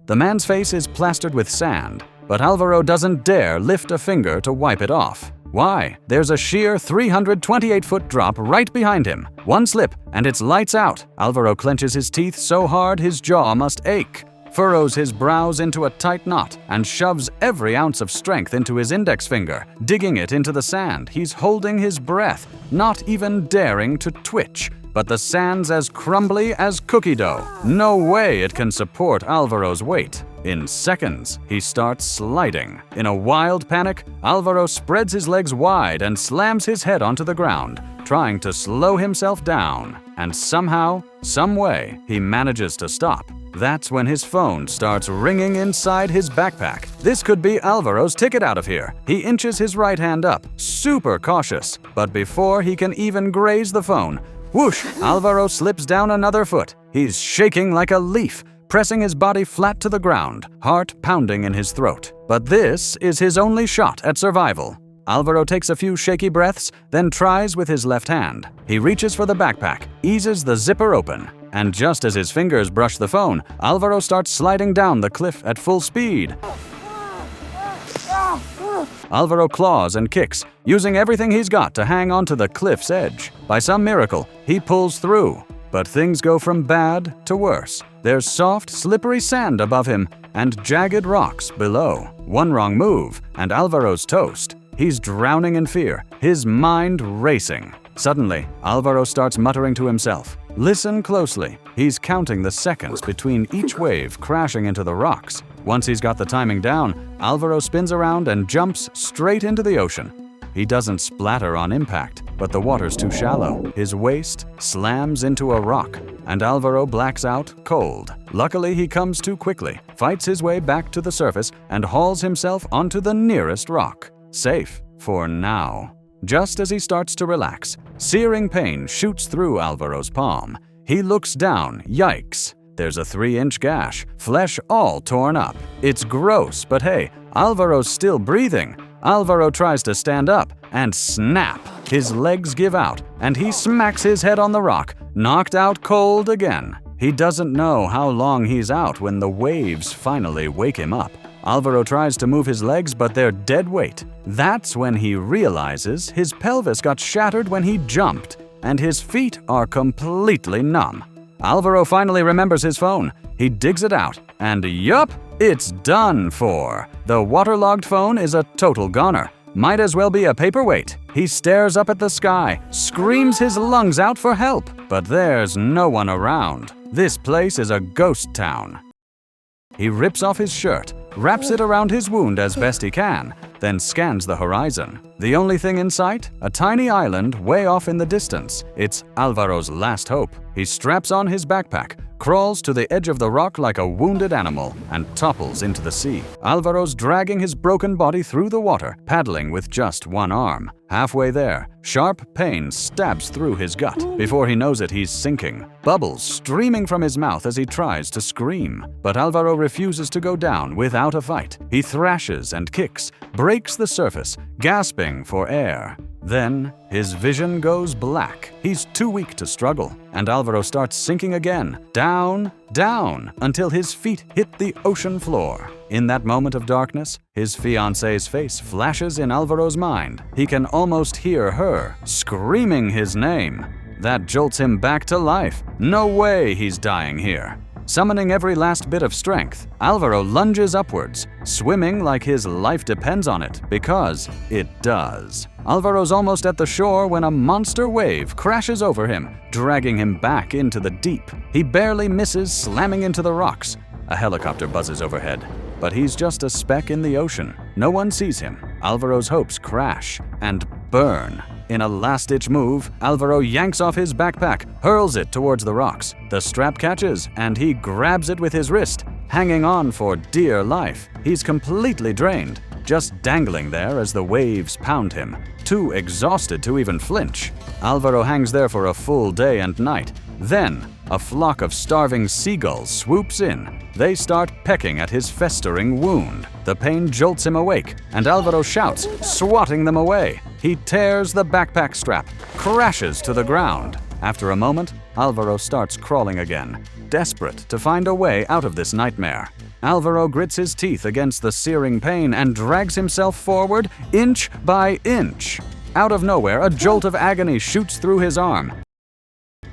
The man's face is plastered with sand, but Alvaro doesn't dare lift a finger to wipe it off. Why? There's a sheer 328-foot drop right behind him. One slip, and it's lights out. Alvaro clenches his teeth so hard his jaw must ache, furrows his brows into a tight knot, and shoves every ounce of strength into his index finger, digging it into the sand. He's holding his breath, not even daring to twitch. But the sand's as crumbly as cookie dough. No way it can support Alvaro's weight. In seconds, he starts sliding. In a wild panic, Alvaro spreads his legs wide and slams his head onto the ground, trying to slow himself down. And somehow, some way, he manages to stop. That's when his phone starts ringing inside his backpack. This could be Alvaro's ticket out of here. He inches his right hand up, super cautious. But before he can even graze the phone, whoosh! Alvaro slips down another foot. He's shaking like a leaf, pressing his body flat to the ground, heart pounding in his throat. But this is his only shot at survival. Alvaro takes a few shaky breaths, then tries with his left hand. He reaches for the backpack, eases the zipper open, and just as his fingers brush the phone, Alvaro starts sliding down the cliff at full speed. Alvaro claws and kicks, using everything he's got to hang onto the cliff's edge. By some miracle, he pulls through. But things go from bad to worse. There's soft, slippery sand above him and jagged rocks below. One wrong move, and Alvaro's toast. He's drowning in fear, his mind racing. Suddenly, Alvaro starts muttering to himself. Listen closely. He's counting the seconds between each wave crashing into the rocks. Once he's got the timing down, Alvaro spins around and jumps straight into the ocean. He doesn't splatter on impact, but the water's too shallow. His waist slams into a rock, and Alvaro blacks out cold. Luckily, he comes to quickly, fights his way back to the surface, and hauls himself onto the nearest rock. Safe for now. Just as he starts to relax, searing pain shoots through Alvaro's palm. He looks down, yikes. There's a 3-inch gash, flesh all torn up. It's gross, but hey, Alvaro's still breathing. Alvaro tries to stand up, and snap! His legs give out, and he smacks his head on the rock, knocked out cold again. He doesn't know how long he's out when the waves finally wake him up. Alvaro tries to move his legs, but they're dead weight. That's when he realizes his pelvis got shattered when he jumped, and his feet are completely numb. Alvaro finally remembers his phone. He digs it out, and yup, it's done for. The waterlogged phone is a total goner. Might as well be a paperweight. He stares up at the sky, screams his lungs out for help, but there's no one around. This place is a ghost town. He rips off his shirt, wraps it around his wound as best he can, then scans the horizon. The only thing in sight? A tiny island way off in the distance. It's Alvaro's last hope. He straps on his backpack, crawls to the edge of the rock like a wounded animal, and topples into the sea. Alvaro's dragging his broken body through the water, paddling with just one arm. Halfway there, sharp pain stabs through his gut. Before he knows it, he's sinking, bubbles streaming from his mouth as he tries to scream. But Alvaro refuses to go down without a fight. He thrashes and kicks, breaks the surface, gasping for air. Then, his vision goes black. He's too weak to struggle, and Alvaro starts sinking again, down, down, until his feet hit the ocean floor. In that moment of darkness, his fiancée's face flashes in Alvaro's mind. He can almost hear her screaming his name. That jolts him back to life. No way he's dying here. Summoning every last bit of strength, Alvaro lunges upwards, swimming like his life depends on it, because it does. Alvaro's almost at the shore when a monster wave crashes over him, dragging him back into the deep. He barely misses slamming into the rocks. A helicopter buzzes overhead, but he's just a speck in the ocean. No one sees him. Alvaro's hopes crash and burn. In a last-ditch move, Alvaro yanks off his backpack, hurls it towards the rocks. The strap catches, and he grabs it with his wrist, hanging on for dear life. He's completely drained, just dangling there as the waves pound him, too exhausted to even flinch. Alvaro hangs there for a full day and night. Then, a flock of starving seagulls swoops in. They start pecking at his festering wound. The pain jolts him awake, and Alvaro shouts, swatting them away. He tears the backpack strap, crashes to the ground. After a moment, Alvaro starts crawling again, desperate to find a way out of this nightmare. Alvaro grits his teeth against the searing pain and drags himself forward inch by inch. Out of nowhere, a jolt of agony shoots through his arm.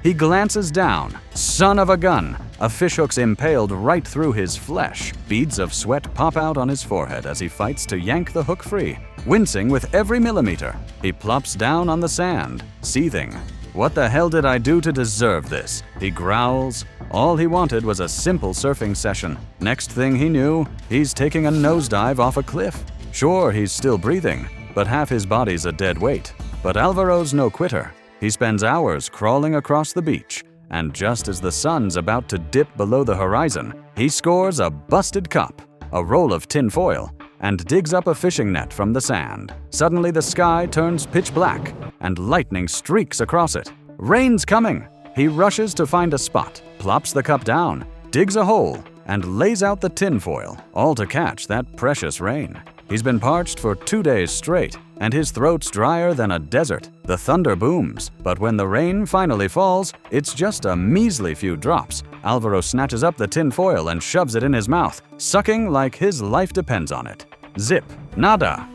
He glances down. Son of a gun! A fishhook's impaled right through his flesh. Beads of sweat pop out on his forehead as he fights to yank the hook free. Wincing with every millimeter, he plops down on the sand, seething. What the hell did I do to deserve this? He growls. All he wanted was a simple surfing session. Next thing he knew, he's taking a nosedive off a cliff. Sure, he's still breathing, but half his body's a dead weight. But Alvaro's no quitter. He spends hours crawling across the beach, and just as the sun's about to dip below the horizon, he scores a busted cup, a roll of tin foil, and digs up a fishing net from the sand. Suddenly the sky turns pitch black, and lightning streaks across it. Rain's coming! He rushes to find a spot, plops the cup down, digs a hole, and lays out the tin foil, all to catch that precious rain. He's been parched for 2 days straight, and his throat's drier than a desert. The thunder booms, but when the rain finally falls, it's just a measly few drops. Alvaro snatches up the tin foil and shoves it in his mouth, sucking like his life depends on it. Zip. Nada.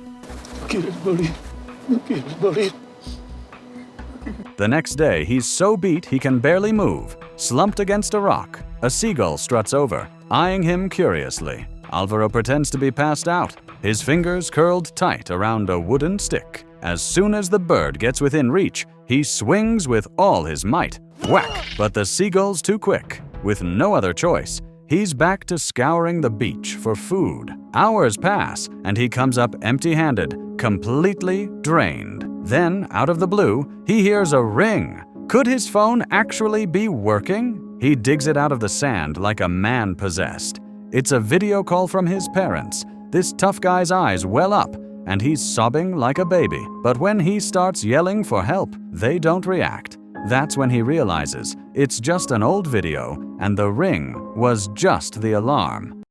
The next day, he's so beat he can barely move. Slumped against a rock, a seagull struts over, eyeing him curiously. Alvaro pretends to be passed out, his fingers curled tight around a wooden stick. As soon as the bird gets within reach, he swings with all his might. Whack! But the seagull's too quick. With no other choice, he's back to scouring the beach for food. Hours pass, and he comes up empty-handed, completely drained. Then, out of the blue, he hears a ring. Could his phone actually be working? He digs it out of the sand like a man possessed. It's a video call from his parents. This tough guy's eyes well up, and he's sobbing like a baby. But when he starts yelling for help, they don't react. That's when he realizes it's just an old video, and the ring was just the alarm.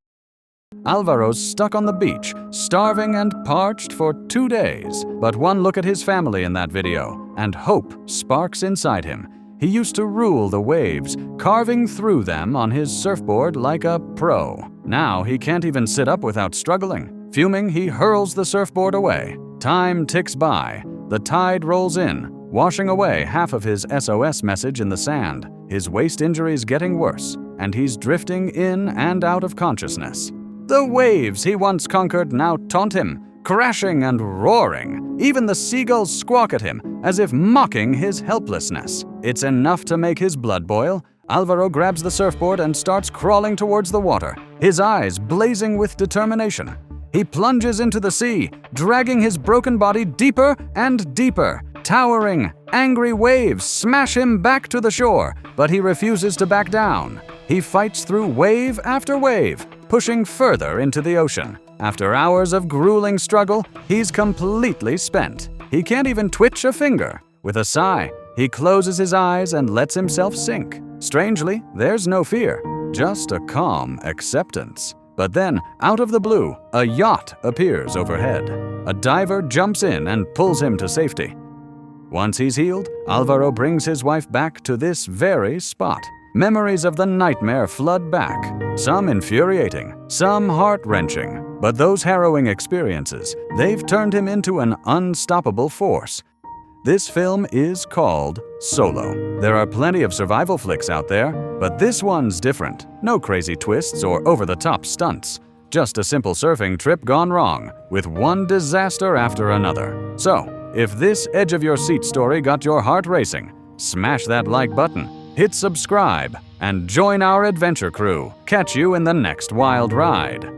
Alvaro's stuck on the beach, starving and parched for 2 days. But one look at his family in that video, and hope sparks inside him. He used to rule the waves, carving through them on his surfboard like a pro. Now he can't even sit up without struggling. Fuming, he hurls the surfboard away. Time ticks by. The tide rolls in, washing away half of his SOS message in the sand. His waist injury's getting worse, and he's drifting in and out of consciousness. The waves he once conquered now taunt him, crashing and roaring. Even the seagulls squawk at him, as if mocking his helplessness. It's enough to make his blood boil. Alvaro grabs the surfboard and starts crawling towards the water, his eyes blazing with determination. He plunges into the sea, dragging his broken body deeper and deeper. Towering, angry waves smash him back to the shore, but he refuses to back down. He fights through wave after wave, pushing further into the ocean. After hours of grueling struggle, he's completely spent. He can't even twitch a finger. With a sigh, he closes his eyes and lets himself sink. Strangely, there's no fear, just a calm acceptance. But then, out of the blue, a yacht appears overhead. A diver jumps in and pulls him to safety. Once he's healed, Alvaro brings his wife back to this very spot. Memories of the nightmare flood back, some infuriating, some heart-wrenching. But those harrowing experiences, they've turned him into an unstoppable force. This film is called Solo. There are plenty of survival flicks out there, but this one's different. No crazy twists or over-the-top stunts. Just a simple surfing trip gone wrong, with one disaster after another. So, if this edge-of-your-seat story got your heart racing, smash that like button, hit subscribe, and join our adventure crew. Catch you in the next wild ride.